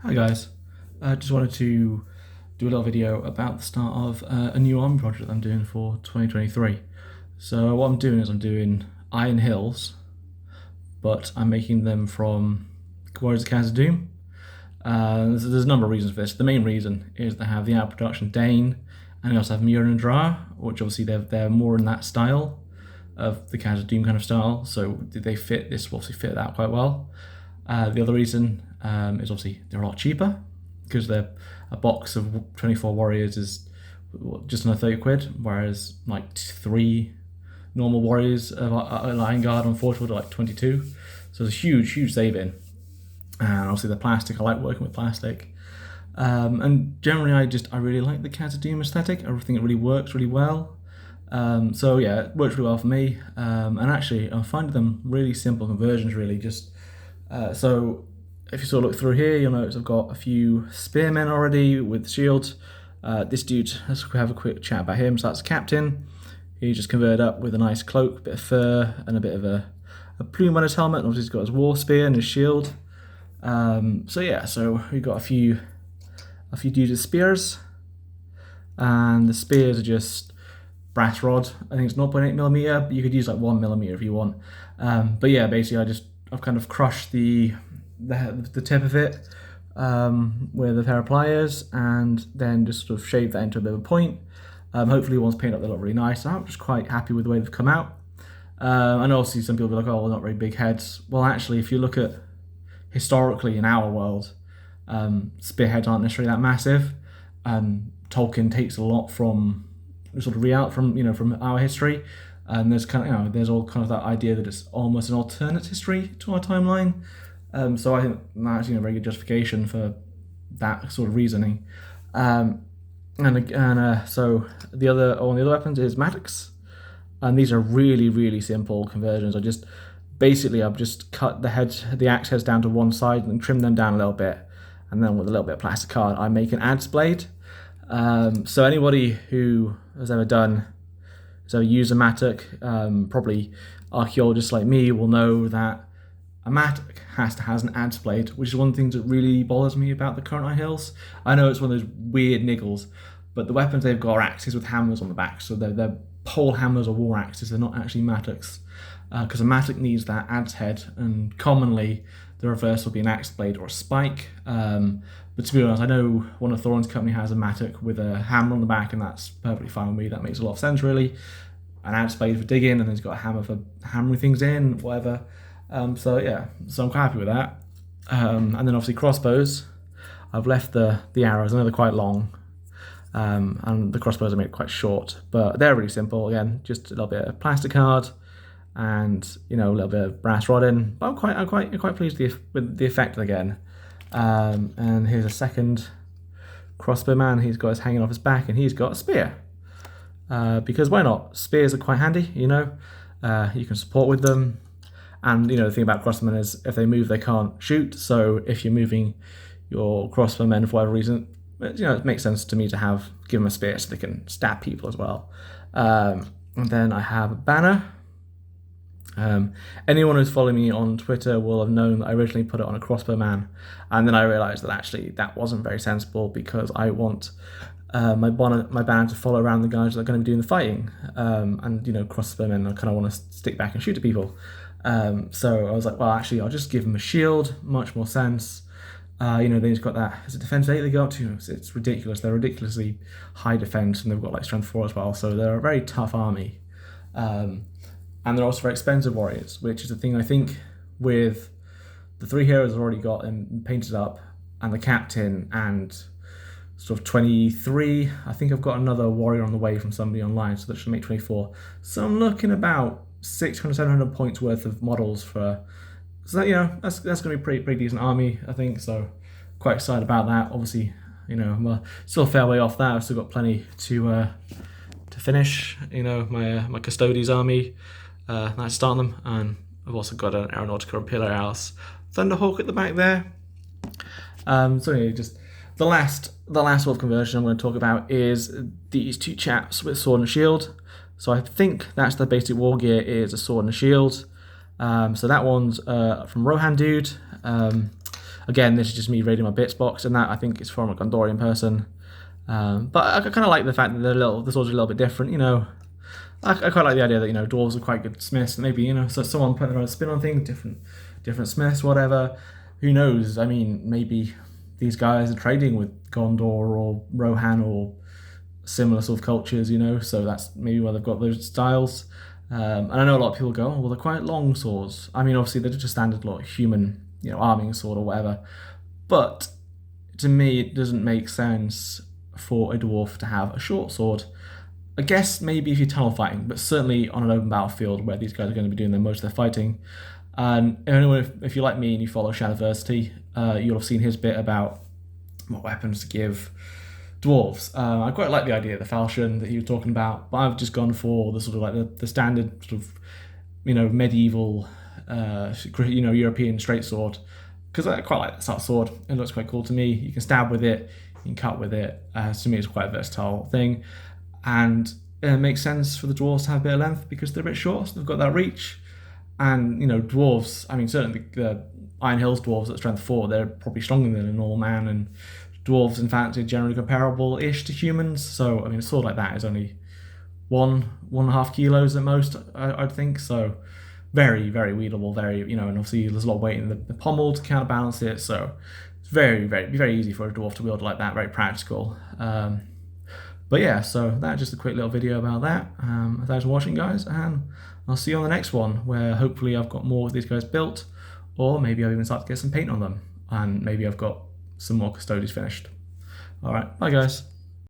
Hi guys, just wanted to do a little video about the start of a new army project I'm doing for 2023. So what I'm doing is I'm doing Iron Hills, but I'm making them from Warriors of Khazad-dûm. There's a number of reasons for this. The main reason is they have the outproduction Dane, and they also have Muir and Dra, which obviously they're more in that style of the Khazad-dûm kind of style, so they fit, this will obviously fit that quite well. The other reason is obviously they're a lot cheaper, because a box of 24 warriors is just under 30 quid, whereas like 3 normal warriors of Iron Guard on Forge are like 22. So it's a huge saving. And obviously the plastic, I like working with plastic. And generally I really like the Khazad-dûm aesthetic. I think it really works really well. So yeah, it works really well for me. And actually I find them really simple conversions really. So if you sort of look through here, you'll notice I've got a few spearmen already with shields. This dude, let's have a quick chat about him. So that's Captain. He just converted up with a nice cloak, bit of fur, and a bit of a plume on his helmet. And obviously he's got his war spear and his shield. So yeah, so we've got a few dudes with spears, and the spears are just brass rod. I think it's 0.8mm, but you could use like 1mm if you want. But yeah, basically I've kind of crushed the tip of it with a pair of pliers, and then just sort of shaved that into a bit of a point. Hopefully once painted up they look really nice. I'm just quite happy with the way they've come out. I know obviously some people will be like, oh, well, not very big heads. Well, actually, if you look at historically in our world, spearheads aren't necessarily that massive. Tolkien takes a lot from sort of from our history, and there's kind of there's all kind of that idea that it's almost an alternate history to our timeline. So I think that's a very good justification for that sort of reasoning. So the other weapons is mattocks, and these are really simple conversions. I've just cut the axe heads down to one side and trim them down a little bit, and then with a little bit of plastic card I make an adze blade. So anybody who has ever used a mattock, probably archaeologists like me will know that a mattock has an adze blade, which is one of the things that really bothers me about the current Iron Hills. I know it's one of those weird niggles, but the weapons they've got are axes with hammers on the back, so they're pole hammers or war axes. They're not actually mattocks, because a mattock needs that adze head, and commonly the reverse will be an axe blade or a spike. But to be honest, I know one of Thorin's company has a mattock with a hammer on the back, and that's perfectly fine with me. That makes a lot of sense, really. An adze blade for digging, and then he's got a hammer for hammering things in, whatever. So yeah, so I'm quite happy with that. And then obviously crossbows. I've left the arrows. I know they're quite long, and the crossbows are made quite short, but they're really simple. Again, just a little bit of plastic card, and a little bit of brass rod in. But I'm quite pleased with the effect again. And here's a second crossbow man. He's got his hanging off his back, and he's got a spear. Because why not? Spears are quite handy. You can support with them. And the thing about crossbowmen is if they move, they can't shoot. So if you're moving your crossbowmen for whatever reason, it makes sense to me to give them a spear so they can stab people as well. And then I have a banner. Anyone who's following me on Twitter will have known that I originally put it on a crossbowman, and then I realised that actually that wasn't very sensible, because I want my banner to follow around the guys that are going to be doing the fighting. And crossbowmen, I kind of want to stick back and shoot at people. So I was like, well, actually, I'll just give them a shield. Much more sense. They've got that. Is it defense 8 they go up to? It's ridiculous. They're ridiculously high defense, and they've got like strength 4 as well. So they're a very tough army. And they're also very expensive warriors, which is the thing I think with the 3 heroes I've already got and painted up, and the captain, and sort of 23. I think I've got another warrior on the way from somebody online, so that should make 24. So I'm looking about 600, 700 points worth of models for. So that, that's going to be a pretty decent army, I think. So quite excited about that. Obviously, I'm still a fair way off that. I've still got plenty to finish. My Custodes army. Nice to start them, and I've also got an aeronautical pillar house Thunderhawk at the back there. So anyway, just the last sort of conversion I'm going to talk about is these 2 chaps with sword and shield. So I think that's the basic war gear, is a sword and a shield. So that one's from Rohan Dude. Again, this is just me rating my bits box, and that I think is from a Gondorian person. But I kind of like the fact that the swords are a little bit different, you know. I quite like the idea that, you know, dwarves are quite good smiths. Maybe, you know, so someone putting their own spin on things, different smiths, whatever. Who knows? I mean, maybe these guys are trading with Gondor or Rohan or similar sort of cultures, you know. So that's maybe why they've got those styles. And I know a lot of people go, oh, well, they're quite long swords. I mean, obviously they're just a standard like human, you know, arming sword or whatever. But to me, it doesn't make sense for a dwarf to have a short sword. I guess maybe if you're tunnel fighting, but certainly on an open battlefield where these guys are going to be doing most of their fighting. And anyway, if you're like me and you follow Shadiversity, you'll have seen his bit about what weapons to give dwarves. I quite like the idea of the falchion that he was talking about, but I've just gone for the sort of like the standard sort of, you know, medieval, you know, European straight sword, because I quite like that sort of sword. It looks quite cool to me. You can stab with it, you can cut with it. To me, it's quite a versatile thing. And it makes sense for the dwarves to have a bit of length because they're a bit short, so they've got that reach. And, you know, dwarves, I mean, certainly the Iron Hills dwarves at strength 4, they're probably stronger than a normal man, and dwarves, in fact, are generally comparable-ish to humans. So, I mean, a sword like that is only 1.5 kilos at most, I'd think. So, very, very wieldable, very, you know, and obviously there's a lot of weight in the pommel to counterbalance it. So, it's very easy for a dwarf to wield like that, very practical. But yeah, so that's just a quick little video about that. Thanks for watching, guys, and I'll see you on the next one, where hopefully I've got more of these guys built, or maybe I've even started to get some paint on them, and maybe I've got some more custodies finished. Alright, bye guys.